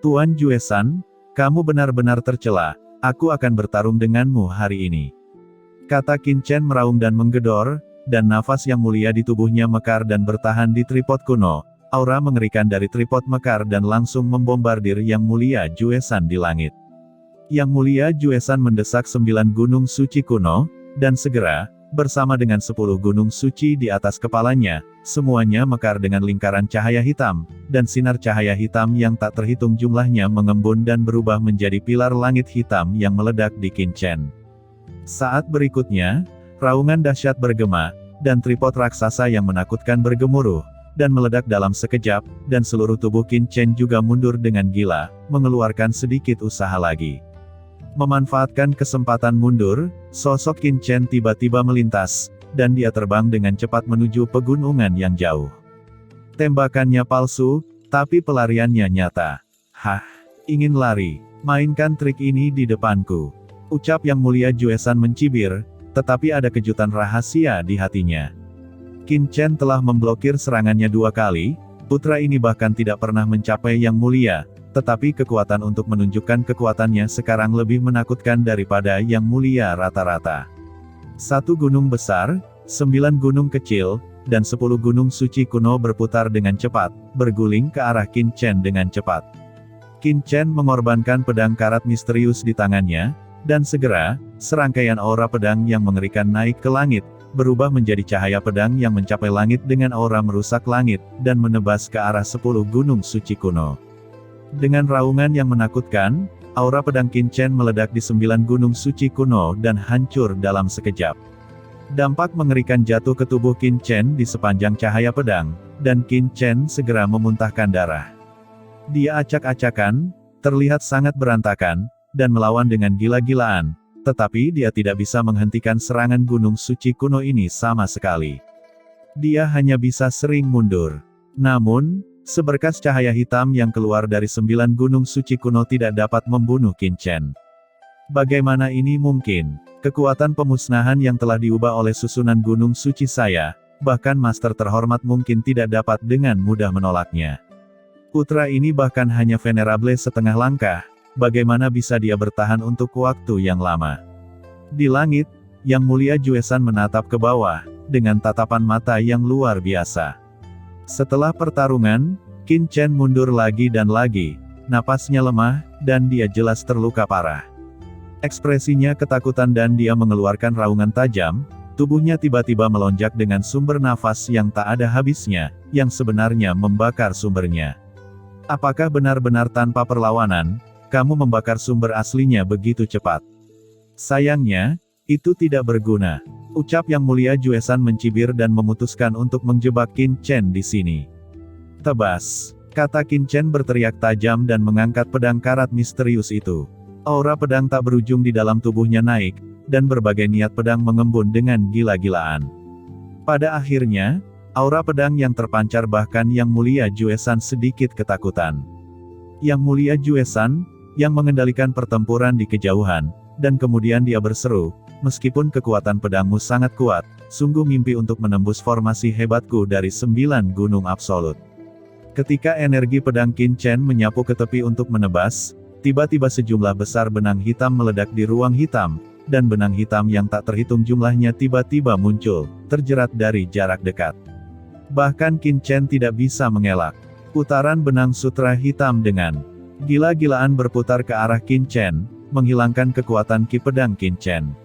Tuan Juesan, kamu benar-benar tercela, aku akan bertarung denganmu hari ini. Kata Qin Chen meraung dan menggedor, dan nafas yang mulia di tubuhnya mekar dan bertahan di tripod kuno. Aura mengerikan dari tripod mekar dan langsung membombardir Yang Mulia Juesan di langit. Yang Mulia Juesan mendesak 9 gunung suci kuno, dan segera, bersama dengan 10 gunung suci di atas kepalanya, semuanya mekar dengan lingkaran cahaya hitam, dan sinar cahaya hitam yang tak terhitung jumlahnya mengembun dan berubah menjadi pilar langit hitam yang meledak di Qin Chen. Saat berikutnya, raungan dahsyat bergema, dan tripod raksasa yang menakutkan bergemuruh, dan meledak dalam sekejap, dan seluruh tubuh Qin Chen juga mundur dengan gila, mengeluarkan sedikit usaha lagi. Memanfaatkan kesempatan mundur, sosok Qin Chen tiba-tiba melintas, dan dia terbang dengan cepat menuju pegunungan yang jauh. Tembakannya palsu, tapi pelariannya nyata. Hah, ingin lari, mainkan trik ini di depanku. Ucap Yang Mulia Juesan mencibir, tetapi ada kejutan rahasia di hatinya. Qin Chen telah memblokir serangannya 2 kali, putra ini bahkan tidak pernah mencapai Yang Mulia, tetapi kekuatan untuk menunjukkan kekuatannya sekarang lebih menakutkan daripada Yang Mulia rata-rata. 1 gunung besar, 9 gunung kecil, dan 10 gunung suci kuno berputar dengan cepat, berguling ke arah Qin Chen dengan cepat. Qin Chen mengorbankan pedang karat misterius di tangannya, dan segera, serangkaian aura pedang yang mengerikan naik ke langit, berubah menjadi cahaya pedang yang mencapai langit dengan aura merusak langit, dan menebas ke arah 10 gunung suci kuno. Dengan raungan yang menakutkan, aura pedang Qin Chen meledak di 9 gunung suci kuno dan hancur dalam sekejap. Dampak mengerikan jatuh ke tubuh Qin Chen di sepanjang cahaya pedang, dan Qin Chen segera memuntahkan darah. Dia acak-acakan, terlihat sangat berantakan, dan melawan dengan gila-gilaan, tetapi dia tidak bisa menghentikan serangan gunung suci kuno ini sama sekali. Dia hanya bisa sering mundur. Namun, seberkas cahaya hitam yang keluar dari 9 gunung suci kuno tidak dapat membunuh Qin Chen. Bagaimana ini mungkin? Kekuatan pemusnahan yang telah diubah oleh susunan gunung suci saya, bahkan master terhormat mungkin tidak dapat dengan mudah menolaknya. Putra ini bahkan hanya venerable setengah langkah, bagaimana bisa dia bertahan untuk waktu yang lama? Di langit, Yang Mulia Juesan menatap ke bawah, dengan tatapan mata yang luar biasa. Setelah pertarungan, Qin Chen mundur lagi dan lagi, napasnya lemah, dan dia jelas terluka parah. Ekspresinya ketakutan dan dia mengeluarkan raungan tajam, tubuhnya tiba-tiba melonjak dengan sumber nafas yang tak ada habisnya, yang sebenarnya membakar sumbernya. Apakah benar-benar tanpa perlawanan, kamu membakar sumber aslinya begitu cepat? Sayangnya, itu tidak berguna. Ucap Yang Mulia Juesan mencibir dan memutuskan untuk menjebak Qin Chen di sini. Tebas, kata Qin Chen berteriak tajam dan mengangkat pedang karat misterius itu. Aura pedang tak berujung di dalam tubuhnya naik, dan berbagai niat pedang mengembun dengan gila-gilaan. Pada akhirnya, aura pedang yang terpancar bahkan Yang Mulia Juesan sedikit ketakutan. Yang Mulia Juesan, yang mengendalikan pertempuran di kejauhan, dan kemudian dia berseru, meskipun kekuatan pedangmu sangat kuat, sungguh mimpi untuk menembus formasi hebatku dari 9 gunung absolut. Ketika energi pedang Qin Chen menyapu ke tepi untuk menebas, tiba-tiba sejumlah besar benang hitam meledak di ruang hitam, dan benang hitam yang tak terhitung jumlahnya tiba-tiba muncul, terjerat dari jarak dekat. Bahkan Qin Chen tidak bisa mengelak. Putaran benang sutra hitam dengan gila-gilaan berputar ke arah Qin Chen, menghilangkan kekuatan ki pedang Qin Chen.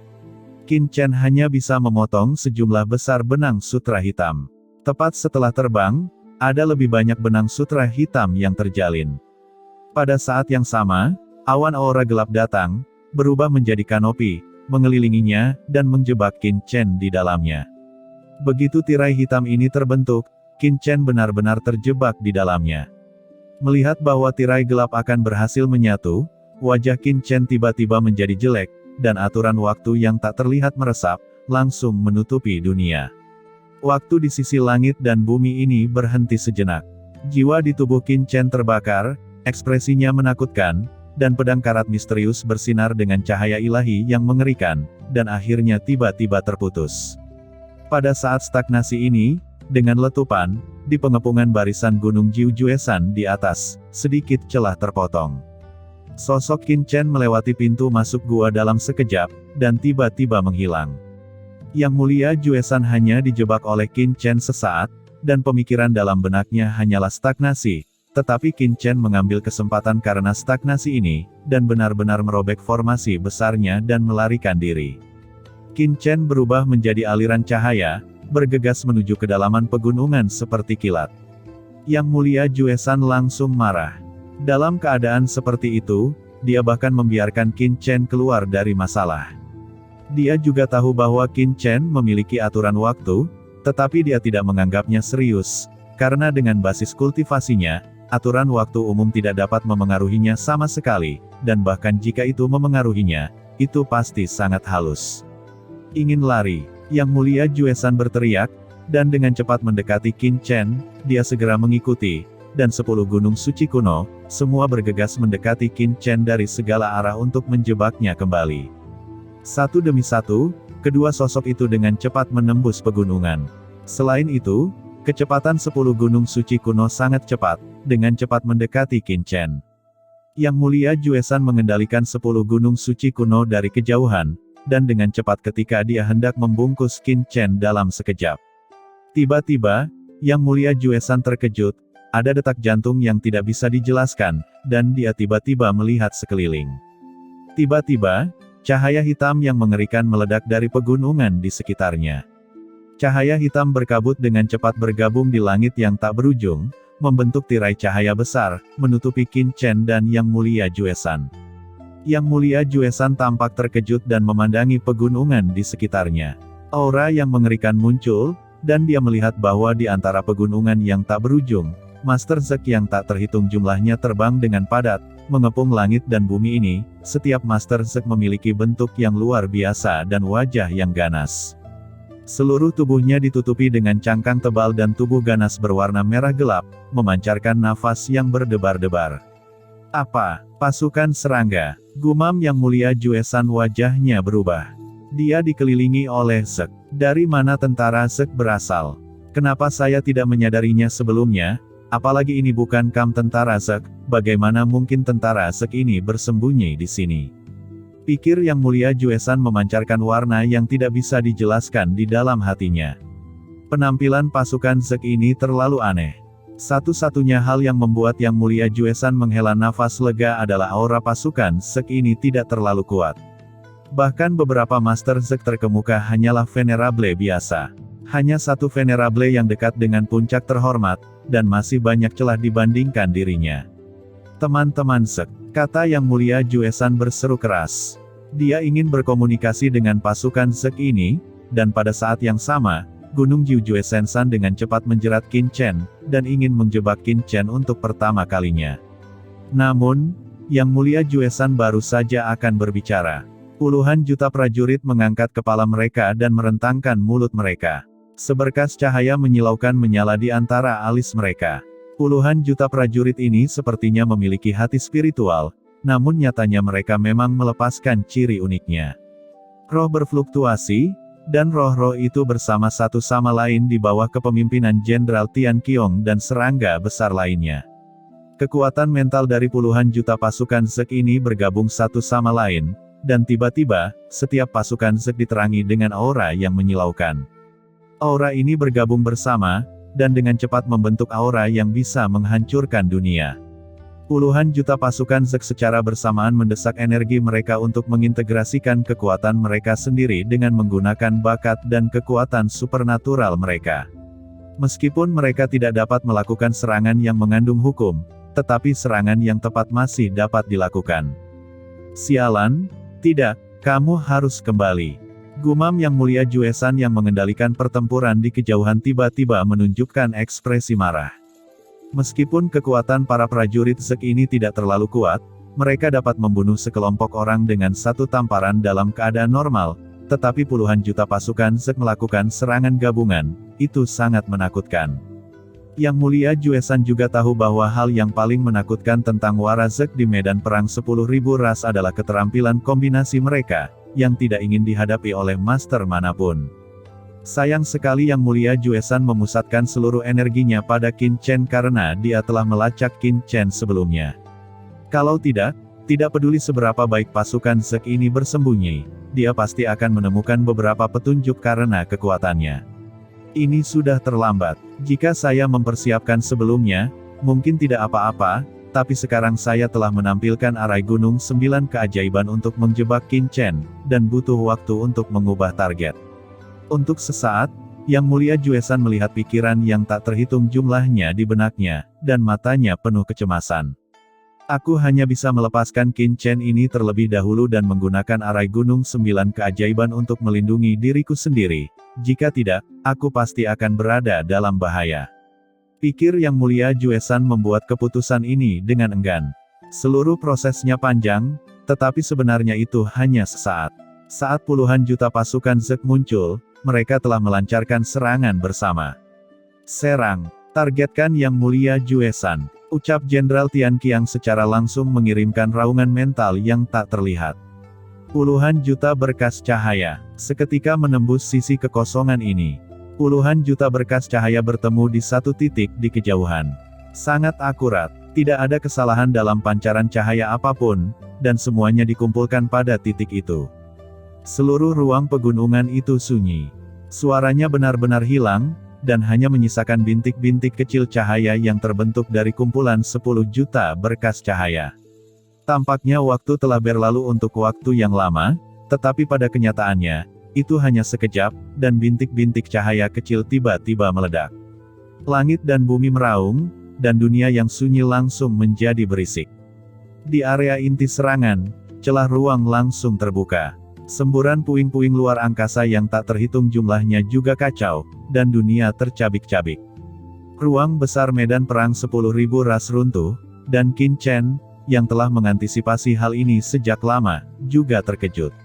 Qin Chen hanya bisa memotong sejumlah besar benang sutra hitam. Tepat setelah terbang, ada lebih banyak benang sutra hitam yang terjalin. Pada saat yang sama, awan aura gelap datang, berubah menjadi kanopi, mengelilinginya, dan menjebak Qin Chen di dalamnya. Begitu tirai hitam ini terbentuk, Qin Chen benar-benar terjebak di dalamnya. Melihat bahwa tirai gelap akan berhasil menyatu, wajah Qin Chen tiba-tiba menjadi jelek, dan aturan waktu yang tak terlihat meresap, langsung menutupi dunia. Waktu di sisi langit dan bumi ini berhenti sejenak. Jiwa di tubuh Qin Chen terbakar, ekspresinya menakutkan, dan pedang karat misterius bersinar dengan cahaya ilahi yang mengerikan, dan akhirnya tiba-tiba terputus. Pada saat stagnasi ini, Dengan letupan, di pengepungan barisan gunung Jiujuesan di atas, sedikit celah terpotong. Sosok Qin Chen melewati pintu masuk gua dalam sekejap, dan tiba-tiba menghilang. Yang Mulia Juesan hanya dijebak oleh Qin Chen sesaat, dan pemikiran dalam benaknya hanyalah stagnasi, tetapi Qin Chen mengambil kesempatan karena stagnasi ini, dan benar-benar merobek formasi besarnya dan melarikan diri. Qin Chen berubah menjadi aliran cahaya, bergegas menuju kedalaman pegunungan seperti kilat. Yang Mulia Juesan langsung marah. Dalam keadaan seperti itu, dia bahkan membiarkan Qin Chen keluar dari masalah. Dia juga tahu bahwa Qin Chen memiliki aturan waktu, tetapi dia tidak menganggapnya serius, karena dengan basis kultivasinya, aturan waktu umum tidak dapat memengaruhinya sama sekali, dan bahkan jika itu memengaruhinya, itu pasti sangat halus. Ingin lari, Yang Mulia Juesan berteriak, dan dengan cepat mendekati Qin Chen, dia segera mengikuti, dan 10 gunung suci kuno, semua bergegas mendekati Qin Chen dari segala arah untuk menjebaknya kembali. Satu demi satu, kedua sosok itu dengan cepat menembus pegunungan. Selain itu, kecepatan 10 gunung suci kuno sangat cepat, dengan cepat mendekati Qin Chen. Yang Mulia Juesan mengendalikan 10 gunung suci kuno dari kejauhan, dan dengan cepat ketika dia hendak membungkus Qin Chen dalam sekejap. Tiba-tiba, Yang Mulia Juesan terkejut, ada detak jantung yang tidak bisa dijelaskan, dan dia tiba-tiba melihat sekeliling. Tiba-tiba, cahaya hitam yang mengerikan meledak dari pegunungan di sekitarnya. Cahaya hitam berkabut dengan cepat bergabung di langit yang tak berujung, membentuk tirai cahaya besar, menutupi Qin Chen dan Yang Mulia Juesan. Yang Mulia Juesan tampak terkejut dan memandangi pegunungan di sekitarnya. Aura yang mengerikan muncul, dan dia melihat bahwa di antara pegunungan yang tak berujung, Master Zek yang tak terhitung jumlahnya terbang dengan padat, mengepung langit dan bumi ini. Setiap Master Zek memiliki bentuk yang luar biasa dan wajah yang ganas. Seluruh tubuhnya ditutupi dengan cangkang tebal dan tubuh ganas berwarna merah gelap, memancarkan nafas yang berdebar-debar. Apa? Pasukan serangga. Gumam Yang Mulia Juesan, wajahnya berubah. Dia dikelilingi oleh Zek. Dari mana tentara Zek berasal? Kenapa saya tidak menyadarinya sebelumnya? Apalagi ini bukan kamp tentara Zek, bagaimana mungkin tentara Zek ini bersembunyi di sini? Pikir Yang Mulia Juesan memancarkan warna yang tidak bisa dijelaskan di dalam hatinya. Penampilan pasukan Zek ini terlalu aneh. Satu-satunya hal yang membuat Yang Mulia Juesan menghela nafas lega adalah aura pasukan Zek ini tidak terlalu kuat. Bahkan beberapa Master Zek terkemuka hanyalah Venerable biasa. Hanya satu Venerable yang dekat dengan puncak terhormat, dan masih banyak celah dibandingkan dirinya. Teman-teman Zek, kata Yang Mulia Juesan berseru keras. Dia ingin berkomunikasi dengan pasukan Zek ini, dan pada saat yang sama, Gunung Jiujuesensan dengan cepat menjerat Qin Chen, dan ingin menjebak Qin Chen untuk pertama kalinya. Namun, Yang Mulia Juesan baru saja akan berbicara. Puluhan juta prajurit mengangkat kepala mereka dan merentangkan mulut mereka. Seberkas cahaya menyilaukan menyala di antara alis mereka. Puluhan juta prajurit ini sepertinya memiliki hati spiritual, namun nyatanya mereka memang melepaskan ciri uniknya. Roh berfluktuasi, dan roh-roh itu bersama satu sama lain di bawah kepemimpinan Jenderal Tian Qiong dan serangga besar lainnya. Kekuatan mental dari puluhan juta pasukan Zek ini bergabung satu sama lain, dan tiba-tiba, setiap pasukan Zek diterangi dengan aura yang menyilaukan. Aura ini bergabung bersama, dan dengan cepat membentuk aura yang bisa menghancurkan dunia. Puluhan juta pasukan Zek secara bersamaan mendesak energi mereka untuk mengintegrasikan kekuatan mereka sendiri dengan menggunakan bakat dan kekuatan supernatural mereka. Meskipun mereka tidak dapat melakukan serangan yang mengandung hukum, tetapi serangan yang tepat masih dapat dilakukan. Sialan, tidak, kamu harus kembali. Gumam Yang Mulia Juesan yang mengendalikan pertempuran di kejauhan tiba-tiba menunjukkan ekspresi marah. Meskipun kekuatan para prajurit Zek ini tidak terlalu kuat, mereka dapat membunuh sekelompok orang dengan satu tamparan dalam keadaan normal, tetapi puluhan juta pasukan Zek melakukan serangan gabungan, itu sangat menakutkan. Yang Mulia Juesan juga tahu bahwa hal yang paling menakutkan tentang Wara Zek di medan perang 10.000 ras adalah keterampilan kombinasi mereka, yang tidak ingin dihadapi oleh master manapun. Sayang sekali Yang Mulia Juesan memusatkan seluruh energinya pada Qin Chen karena dia telah melacak Qin Chen sebelumnya. Kalau tidak peduli seberapa baik pasukan Zek ini bersembunyi, dia pasti akan menemukan beberapa petunjuk karena kekuatannya. Ini sudah terlambat. Jika saya mempersiapkan sebelumnya, mungkin tidak apa-apa, tapi sekarang saya telah menampilkan arai Gunung 9 keajaiban untuk menjebak Qin Chen, dan butuh waktu untuk mengubah target. Untuk sesaat, Yang Mulia Juesan melihat pikiran yang tak terhitung jumlahnya di benaknya, dan matanya penuh kecemasan. Aku hanya bisa melepaskan Qin Chen ini terlebih dahulu dan menggunakan arai Gunung 9 keajaiban untuk melindungi diriku sendiri. Jika tidak, aku pasti akan berada dalam bahaya. Pikir Yang Mulia Juesan membuat keputusan ini dengan enggan. Seluruh prosesnya panjang, tetapi sebenarnya itu hanya sesaat. Saat puluhan juta pasukan Zek muncul, mereka telah melancarkan serangan bersama. Serang, targetkan Yang Mulia Juesan, ucap Jenderal Tian Qiang secara langsung mengirimkan raungan mental yang tak terlihat. Puluhan juta berkas cahaya, seketika menembus sisi kekosongan ini. Puluhan juta berkas cahaya bertemu di satu titik di kejauhan. Sangat akurat, tidak ada kesalahan dalam pancaran cahaya apapun, dan semuanya dikumpulkan pada titik itu. Seluruh ruang pegunungan itu sunyi. Suaranya benar-benar hilang, dan hanya menyisakan bintik-bintik kecil cahaya yang terbentuk dari kumpulan 10 juta berkas cahaya. Tampaknya waktu telah berlalu untuk waktu yang lama, tetapi pada kenyataannya, itu hanya sekejap, dan bintik-bintik cahaya kecil tiba-tiba meledak. Langit dan bumi meraung, dan dunia yang sunyi langsung menjadi berisik. Di area inti serangan, celah ruang langsung terbuka. Semburan puing-puing luar angkasa yang tak terhitung jumlahnya juga kacau, dan dunia tercabik-cabik. Ruang besar medan perang 10.000 ras runtuh, dan Qin Chen, yang telah mengantisipasi hal ini sejak lama, juga terkejut.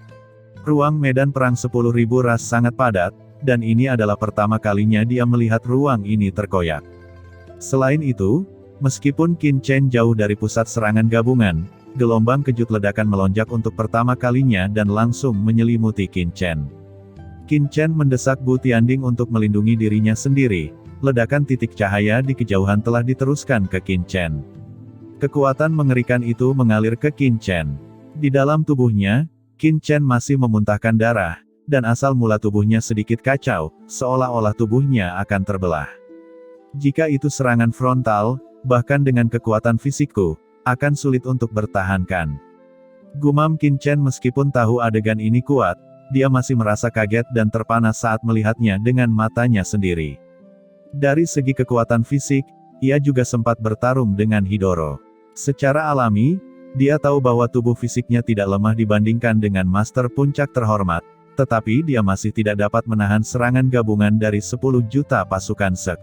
Ruang medan perang 10.000 ras sangat padat, dan ini adalah pertama kalinya dia melihat ruang ini terkoyak. Selain itu, meskipun Qin Chen jauh dari pusat serangan gabungan, gelombang kejut ledakan melonjak untuk pertama kalinya dan langsung menyelimuti Qin Chen. Qin Chen mendesak Bu Tianding untuk melindungi dirinya sendiri. Ledakan titik cahaya di kejauhan telah diteruskan ke Qin Chen. Kekuatan mengerikan itu mengalir ke Qin Chen. Di dalam tubuhnya, Qin Chen masih memuntahkan darah, dan asal mula tubuhnya sedikit kacau, seolah-olah tubuhnya akan terbelah. Jika itu serangan frontal, bahkan dengan kekuatan fisikku, akan sulit untuk bertahankan. Gumam Qin Chen meskipun tahu adegan ini kuat, dia masih merasa kaget dan terpana saat melihatnya dengan matanya sendiri. Dari segi kekuatan fisik, ia juga sempat bertarung dengan Hidoro. Secara alami, dia tahu bahwa tubuh fisiknya tidak lemah dibandingkan dengan Master Puncak terhormat, tetapi dia masih tidak dapat menahan serangan gabungan dari 10 juta pasukan Zek.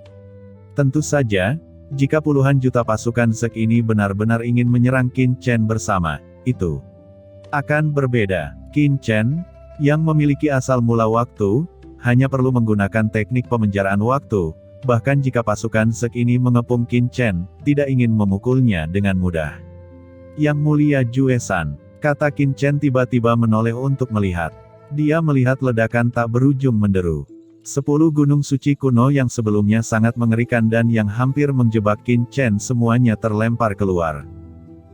Tentu saja, jika puluhan juta pasukan Zek ini benar-benar ingin menyerang Qin Chen bersama, itu akan berbeda. Qin Chen, yang memiliki asal mula waktu, hanya perlu menggunakan teknik pemenjaraan waktu, bahkan jika pasukan Zek ini mengepung Qin Chen, tidak ingin memukulnya dengan mudah. Yang Mulia Juesan, kata Qin Chen tiba-tiba menoleh untuk melihat. Dia melihat ledakan tak berujung menderu. 10 gunung suci kuno yang sebelumnya sangat mengerikan dan yang hampir menjebak Qin Chen semuanya terlempar keluar.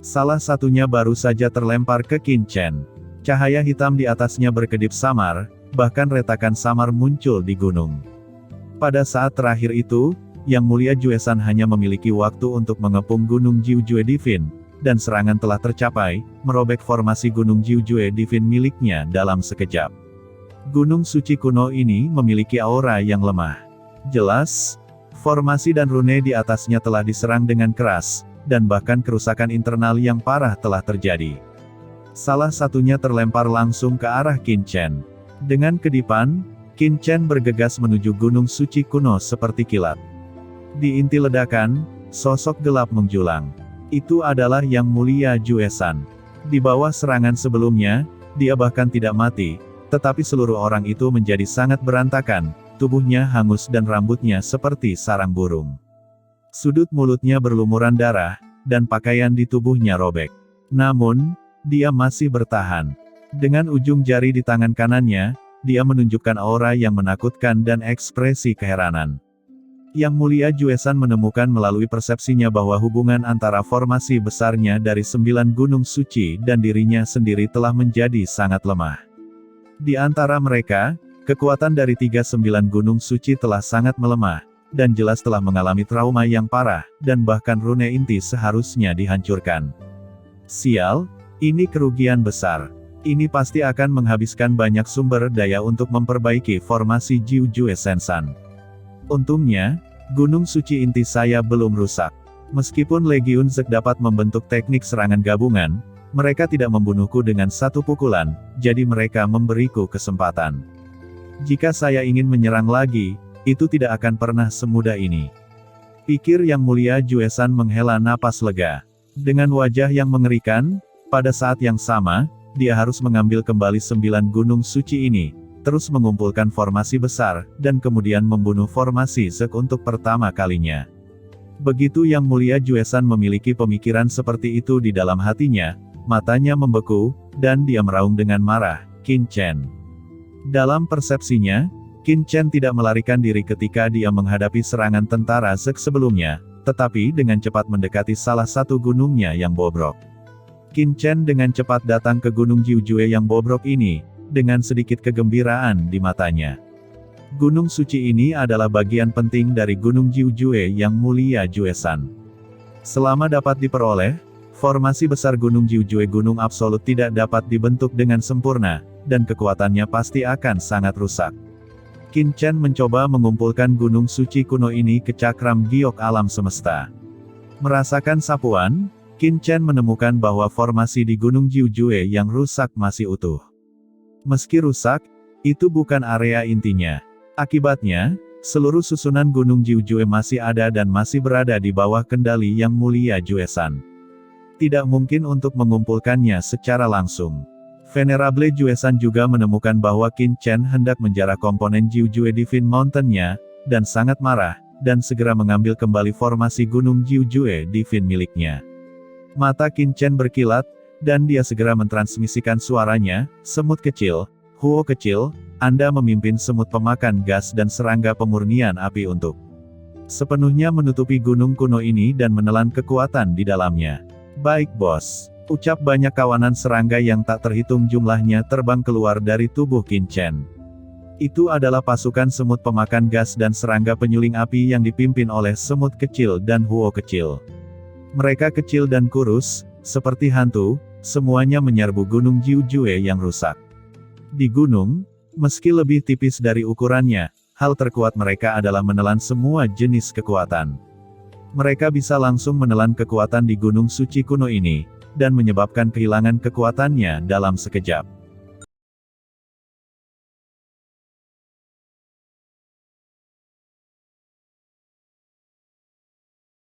Salah satunya baru saja terlempar ke Qin Chen. Cahaya hitam di atasnya berkedip samar, bahkan retakan samar muncul di gunung. Pada saat terakhir itu, Yang Mulia Juesan hanya memiliki waktu untuk mengepung gunung Jiujue Divine, dan serangan telah tercapai, merobek formasi gunung Jiujue Divine miliknya dalam sekejap. Gunung suci kuno ini memiliki aura yang lemah. Jelas, formasi dan rune di atasnya telah diserang dengan keras, dan bahkan kerusakan internal yang parah telah terjadi. Salah satunya terlempar langsung ke arah Qin Chen. Dengan kedipan, Qin Chen bergegas menuju gunung suci kuno seperti kilat. Di inti ledakan, sosok gelap menjulang. Itu adalah Yang Mulia Juesan. Di bawah serangan sebelumnya, dia bahkan tidak mati, tetapi seluruh orang itu menjadi sangat berantakan, tubuhnya hangus dan rambutnya seperti sarang burung. Sudut mulutnya berlumuran darah, dan pakaian di tubuhnya robek. Namun, dia masih bertahan. Dengan ujung jari di tangan kanannya, dia menunjukkan aura yang menakutkan dan ekspresi keheranan. Yang Mulia Juesan menemukan melalui persepsinya bahwa hubungan antara formasi besarnya dari 9 gunung suci dan dirinya sendiri telah menjadi sangat lemah. Di antara mereka, kekuatan dari 39 gunung suci telah sangat melemah, dan jelas telah mengalami trauma yang parah, dan bahkan rune inti seharusnya dihancurkan. Sial, ini kerugian besar. Ini pasti akan menghabiskan banyak sumber daya untuk memperbaiki formasi Jiu Jue Sensan. Untungnya, gunung suci inti saya belum rusak. Meskipun Legiun Zek dapat membentuk teknik serangan gabungan, mereka tidak membunuhku dengan satu pukulan, jadi mereka memberiku kesempatan. Jika saya ingin menyerang lagi, itu tidak akan pernah semudah ini. Pikir Yang Mulia Juesan menghela napas lega. Dengan wajah yang mengerikan, pada saat yang sama, dia harus mengambil kembali 9 gunung suci ini, terus mengumpulkan formasi besar, dan kemudian membunuh formasi Zek untuk pertama kalinya. Begitu Yang Mulia Juesan memiliki pemikiran seperti itu di dalam hatinya, matanya membeku, dan dia meraung dengan marah, Qin Chen. Dalam persepsinya, Qin Chen tidak melarikan diri ketika dia menghadapi serangan tentara Zek sebelumnya, tetapi dengan cepat mendekati salah satu gunungnya yang bobrok. Qin Chen dengan cepat datang ke gunung Jiu Jue yang bobrok ini, dengan sedikit kegembiraan di matanya. Gunung suci ini adalah bagian penting dari gunung Jiu Jue Yang Mulia Juesan. Selama dapat diperoleh, formasi besar gunung Jiu Jue Gunung Absolut tidak dapat dibentuk dengan sempurna, dan kekuatannya pasti akan sangat rusak. Qin Chen mencoba mengumpulkan gunung suci kuno ini ke cakram giok alam semesta. Merasakan sapuan, Qin Chen menemukan bahwa formasi di gunung Jiu Jue yang rusak masih utuh. Meski rusak, itu bukan area intinya. Akibatnya, seluruh susunan gunung Jiu Jue masih ada dan masih berada di bawah kendali Yang Mulia Juesan. Tidak mungkin untuk mengumpulkannya secara langsung. Venerable Juesan juga menemukan bahwa Qin Chen hendak menjarah komponen Jiu Jue Divine Mountain-nya, dan sangat marah, dan segera mengambil kembali formasi gunung Jiu Jue Divine miliknya. Mata Qin Chen berkilat, dan dia segera mentransmisikan suaranya, semut kecil, Huo kecil, Anda memimpin semut pemakan gas dan serangga pemurnian api untuk sepenuhnya menutupi gunung kuno ini dan menelan kekuatan di dalamnya. Baik bos. Ucap banyak kawanan serangga yang tak terhitung jumlahnya terbang keluar dari tubuh Qin Chen. Itu adalah pasukan semut pemakan gas dan serangga penyuling api yang dipimpin oleh semut kecil dan Huo kecil. Mereka kecil dan kurus, seperti hantu, semuanya menyerbu gunung Jiu Jue yang rusak. Di gunung, meski lebih tipis dari ukurannya, hal terkuat mereka adalah menelan semua jenis kekuatan. Mereka bisa langsung menelan kekuatan di gunung suci kuno ini, dan menyebabkan kehilangan kekuatannya dalam sekejap.